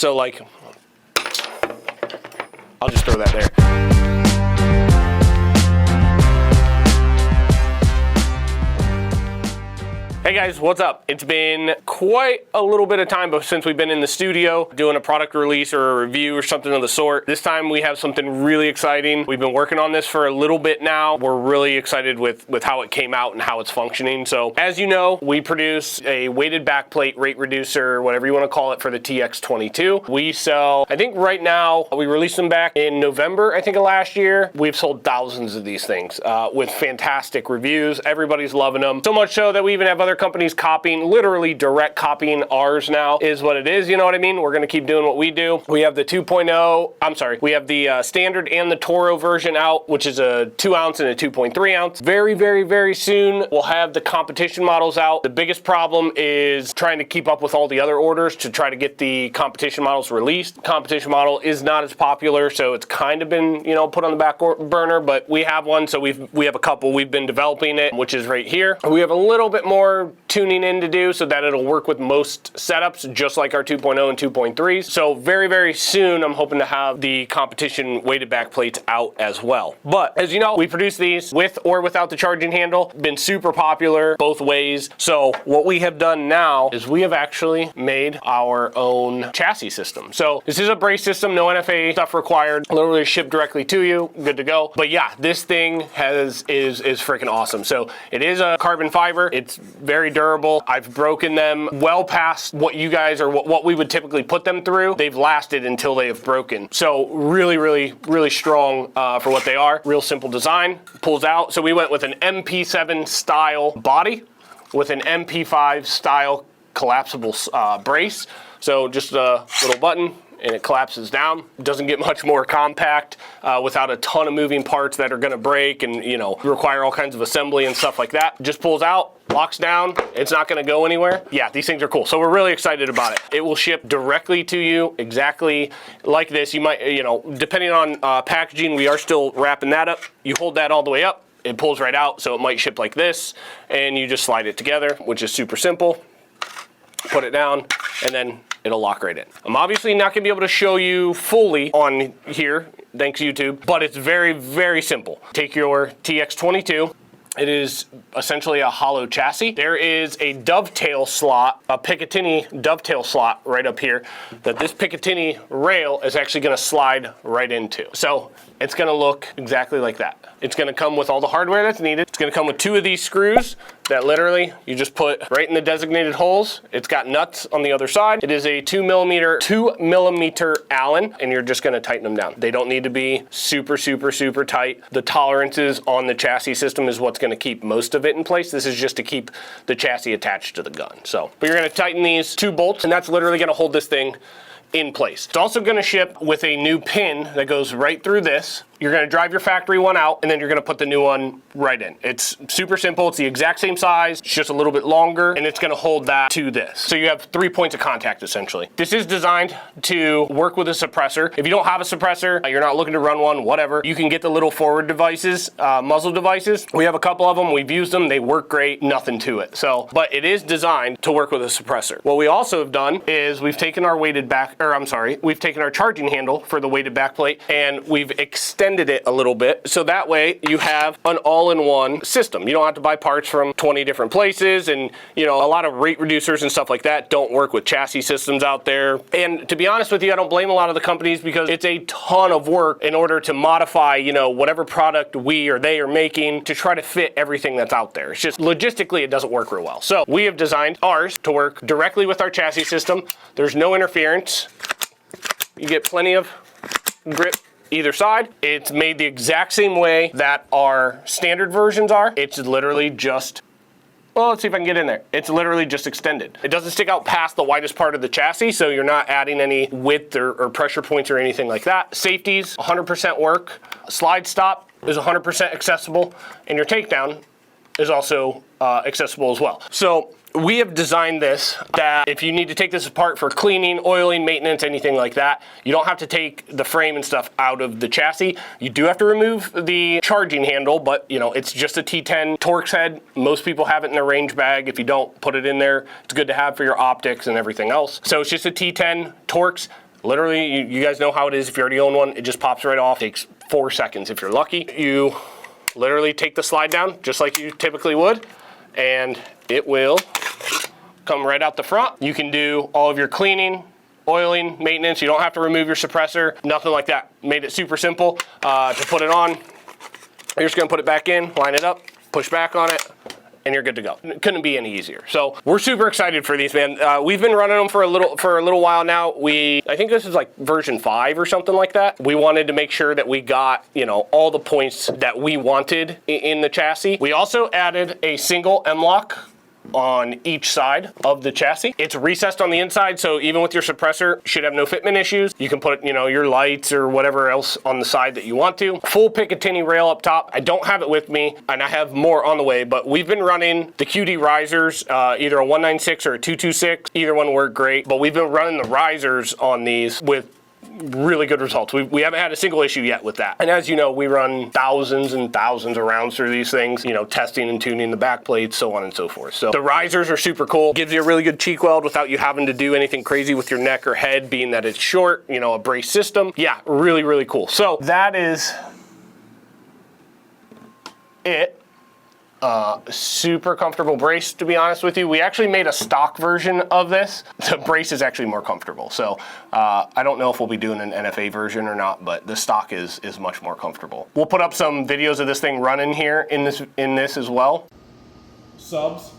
So like, I'll just throw that there. Hey guys, what's up? It's been quite a little bit of time since we've been in the studio doing a product release or a review or something of the sort. This time we have something really exciting. We've been working on this for a little bit now. We're really excited with how it came out and how it's functioning. So as you know, we produce a weighted backplate rate reducer, whatever you want to call it, for the TX22. We sell, I think right now, we released them back in November, I think, of last year. We've sold thousands of these things with fantastic reviews. Everybody's loving them. So much so that we even have other companies copying, literally direct copying ours now is what it is, you know what I mean? We're gonna keep doing what we do. We have the 2.0, I'm sorry, we have the standard and the Toro version out, which is a 2 ounce and a 2.3 ounce. Very, very, very soon, we'll have the competition models out. The biggest problem is trying to keep up with all the other orders to try to get the competition models released. Competition model is not as popular, so it's kind of been, you know, put on the back burner, but we have one, so we have a couple. We've been developing it, which is right here. We have a little bit more tuning in to do so that it'll work with most setups, just like our 2.0 and 2.3s. So very, very soon, I'm hoping to have the competition weighted back plates out as well. But as you know, we produce these with or without the charging handle. Been super popular both ways. So what we have done now is we have actually made our own chassis system. So this is a brace system, no NFA stuff required, literally shipped directly to you, good to go. But yeah, this thing is freaking awesome. So it is a carbon fiber. It's very durable. I've broken them well past what you guys or what we would typically put them through. They've lasted until they have broken. So really, really, really strong for what they are. Real simple design, pulls out. So we went with an MP7 style body with an MP5 style collapsible brace. So just a little button and it collapses down. It doesn't get much more compact without a ton of moving parts that are gonna break and, you know, require all kinds of assembly and stuff like that. Just pulls out, locks down, it's not gonna go anywhere. Yeah, these things are cool. So we're really excited about it. It will ship directly to you exactly like this. You might, you know, depending on packaging, we are still wrapping that up. You hold that all the way up, it pulls right out, so it might ship like this, and you just slide it together, which is super simple. Put it down, and then it'll lock right in. I'm obviously not gonna be able to show you fully on here, thanks YouTube, but it's very, very simple. Take your TX22. It is essentially a hollow chassis. There is a dovetail slot, a Picatinny dovetail slot right up here that this Picatinny rail is actually gonna slide right into. So it's gonna look exactly like that. It's gonna come with all the hardware that's needed. It's gonna come with 2 of these screws that literally you just put right in the designated holes. It's got nuts on the other side. It is a 2 millimeter Allen, and you're just gonna tighten them down. They don't need to be super, super, super tight. The tolerances on the chassis system is what's gonna keep most of it in place. This is just to keep the chassis attached to the gun. So, but you're gonna tighten these 2 bolts, and that's literally gonna hold this thing in place. It's also gonna ship with a new pin that goes right through this. You're gonna drive your factory one out, and then you're gonna put the new one right in. It's super simple. It's the exact same size. It's just a little bit longer, and it's gonna hold that to this. So you have 3 points of contact, essentially. This is designed to work with a suppressor. If you don't have a suppressor, you're not looking to run one, whatever, you can get the little forward devices, muzzle devices. We have a couple of them. We've used them. They work great. Nothing to it. So, but it is designed to work with a suppressor. What we also have done is we've taken our we've taken our charging handle for the weighted back plate, and we've extended it a little bit, so that way you have an all-in-one system. You don't have to buy parts from 20 different places, and you know, a lot of rate reducers and stuff like that don't work with chassis systems out there. And to be honest with you, I don't blame a lot of the companies, because it's a ton of work in order to modify, you know, whatever product we or they are making to try to fit everything that's out there. It's just logistically it doesn't work real well. So we have designed ours to work directly with our chassis system. There's no interference. You get plenty of grip either side. It's made the exact same way that our standard versions are. It's literally just, well, let's see if I can get in there. It's literally just extended. It doesn't stick out past the widest part of the chassis, so you're not adding any width or pressure points or anything like that. Safeties, 100% work. Slide stop is 100% accessible, and your takedown is also accessible as well. So we have designed this that if you need to take this apart for cleaning, oiling, maintenance, anything like that, you don't have to take the frame and stuff out of the chassis. You do have to remove the charging handle, but you know, it's just a T10 Torx head. Most people have it in their range bag. If you don't, put it in there. It's good to have for your optics and everything else. So it's just a T10 Torx. Literally, you guys know how it is. If you already own one, it just pops right off. Takes 4 seconds if you're lucky. You literally take the slide down just like you typically would, and it will come right out the front. You can do all of your cleaning, oiling, maintenance. You don't have to remove your suppressor, nothing like that. Made it super simple to put it on. You're just gonna put it back in, line it up, push back on it, and you're good to go. It couldn't be any easier. So we're super excited for these, man. We've been running them for a little while now. I think this is like version 5 or something like that. We wanted to make sure that we got, you know, all the points that we wanted in the chassis. We also added a single M-lock on each side of the chassis. It's recessed on the inside, so even with your suppressor, you should have no fitment issues. You can put, you know, your lights or whatever else on the side that you want to. Full Picatinny rail up top. I don't have it with me, and I have more on the way, but we've been running the QD risers, either a 196 or a 226. Either one worked great, but we've been running the risers on these with really good results. We haven't had a single issue yet with that. And as you know, we run thousands and thousands of rounds through these things, you know, testing and tuning the back plates, so on and so forth. So the risers are super cool. Gives you a really good cheek weld without you having to do anything crazy with your neck or head, being that it's short, you know, a brace system. Yeah, really, really cool. So that is it. Super comfortable brace, to be honest with you. We actually made a stock version of this. The brace is actually more comfortable. So I don't know if we'll be doing an NFA version or not, but the stock is much more comfortable. We'll put up some videos of this thing running here in this as well. Subs.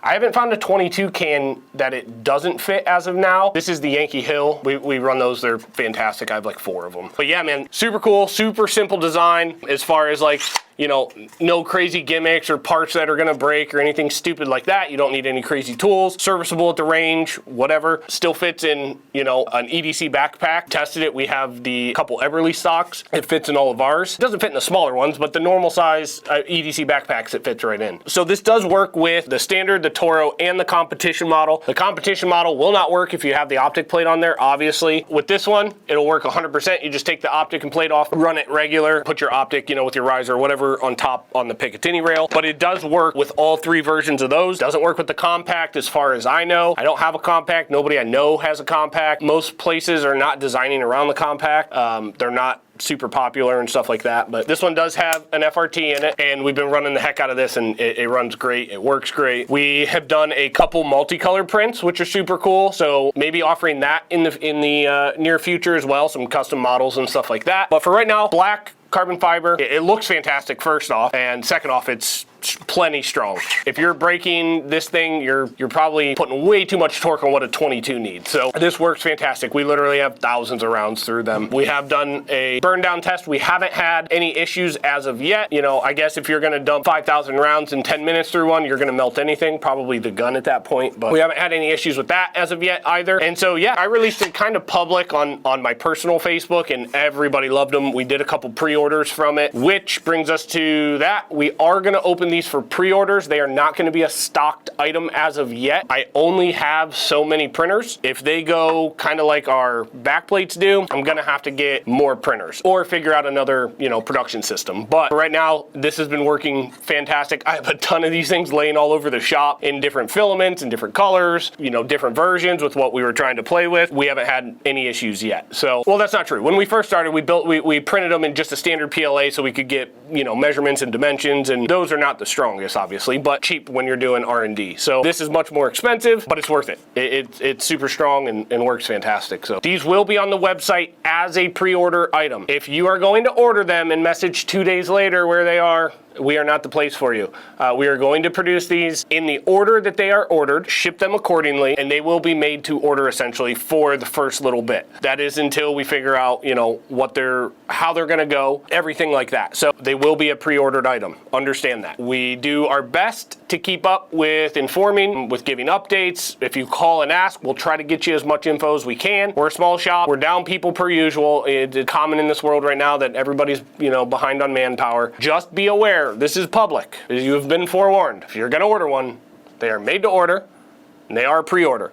I haven't found a 22 can that it doesn't fit as of now. This is the Yankee Hill. We run those, they're fantastic. I have like 4 of them. But yeah, man, super cool, super simple design as far as like, you know, no crazy gimmicks or parts that are gonna break or anything stupid like that. You don't need any crazy tools. Serviceable at the range, whatever. Still fits in, you know, an EDC backpack. Tested it, we have the couple Everly stocks. It fits in all of ours. It doesn't fit in the smaller ones, but the normal size EDC backpacks, it fits right in. So this does work with the standard, the Toro, and the competition model. The competition model will not work if you have the optic plate on there, obviously. With this one, it'll work 100%. You just take the optic and plate off, run it regular, put your optic, you know, with your riser or whatever on top on the Picatinny rail. But it does work with all 3 versions of those. Doesn't work with the compact as far as I know. I don't have a compact. Nobody I know has a compact. Most places are not designing around the compact. They're not super popular and stuff like that, but this one does have an FRT in it, and we've been running the heck out of this, and it runs great. It works great. We have done a couple multicolor prints, which are super cool, so maybe offering that in the near future as well, some custom models and stuff like that. But for right now, black carbon fiber. It looks fantastic, first off, and second off, it's plenty strong. If you're breaking this thing, you're probably putting way too much torque on what a 22 needs. So this works fantastic. We literally have thousands of rounds through them. We have done a burn down test. We haven't had any issues as of yet. You know, I guess if you're gonna dump 5,000 rounds in 10 minutes through one, you're gonna melt anything, probably the gun at that point, but we haven't had any issues with that as of yet either. And so yeah, I released it kind of public on my personal Facebook, and everybody loved them. We did a couple pre-orders from it, which brings us to that. We are gonna open these for pre-orders. They are not going to be a stocked item as of yet. I only have so many printers. If they go kind of like our backplates do, I'm going to have to get more printers or figure out another, you know, production system. But right now, this has been working fantastic. I have a ton of these things laying all over the shop in different filaments and different colors, you know, different versions with what we were trying to play with. We haven't had any issues yet. So, well, that's not true. When we first started, we printed them in just a standard PLA so we could get, you know, measurements and dimensions, and those are not the strongest, obviously, but cheap when you're doing R&D. So this is much more expensive, but it's worth it. It's super strong and works fantastic. So these will be on the website as a pre-order item. If you are going to order them and message 2 days later where they are, we are not the place for you. We are going to produce these in the order that they are ordered, ship them accordingly, and they will be made to order essentially for the first little bit. That is until we figure out, you know, how they're gonna go, everything like that. So they will be a pre-ordered item. Understand that. We do our best to keep up with informing, with giving updates. If you call and ask, we'll try to get you as much info as we can. We're a small shop. We're down people per usual. It's common in this world right now that everybody's, you know, behind on manpower. Just be aware. This is public. You have been forewarned. If you're going to order one, they are made to order, and they are pre-order.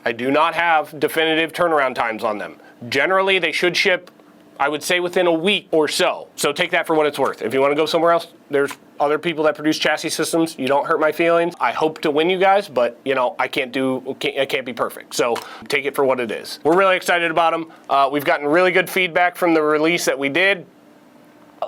I do not have definitive turnaround times on them. Generally, they should ship I would say within a week or so. So take that for what it's worth. If you want to go somewhere else, there's other people that produce chassis systems. You don't hurt my feelings. I hope to win you guys, but you know, I can't be perfect. So take it for what it is. We're really excited about them. We've gotten really good feedback from the release that we did.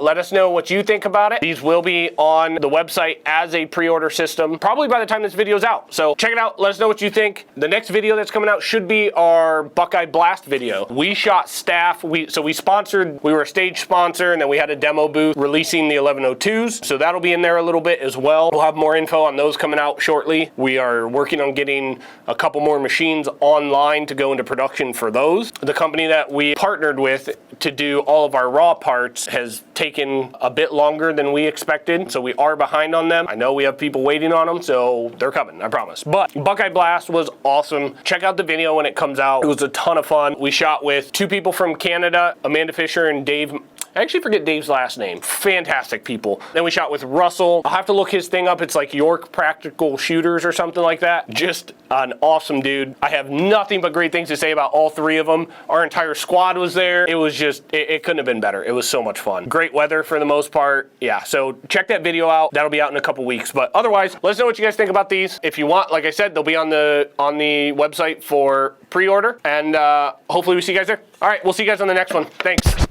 Let us know what you think about it. These will be on the website as a pre-order system, probably by the time this video is out. So check it out, let us know what you think. The next video that's coming out should be our Buckeye Blast video. We shot staff, we were a stage sponsor, and then we had a demo booth releasing the 1102s. So that'll be in there a little bit as well. We'll have more info on those coming out shortly. We are working on getting a couple more machines online to go into production for those. The company that we partnered with to do all of our raw parts has taken a bit longer than we expected, so we are behind on them. I know we have people waiting on them, so they're coming, I promise. But Buckeye Blast was awesome. Check out the video when it comes out. It was a ton of fun. We shot with 2 people from Canada, Amanda Fisher and Dave. I actually forget Dave's last name. Fantastic people. Then we shot with Russell. I'll have to look his thing up. It's like York Practical Shooters or something like that. Just an awesome dude. I have nothing but great things to say about all 3 of them. Our entire squad was there. It was just, it couldn't have been better. It was so much fun. Great weather for the most part. Yeah, so check that video out. That'll be out in a couple weeks. But otherwise, let us know what you guys think about these. If you want, like I said, they'll be on the website for pre-order. And hopefully we see you guys there. All right, we'll see you guys on the next one. Thanks.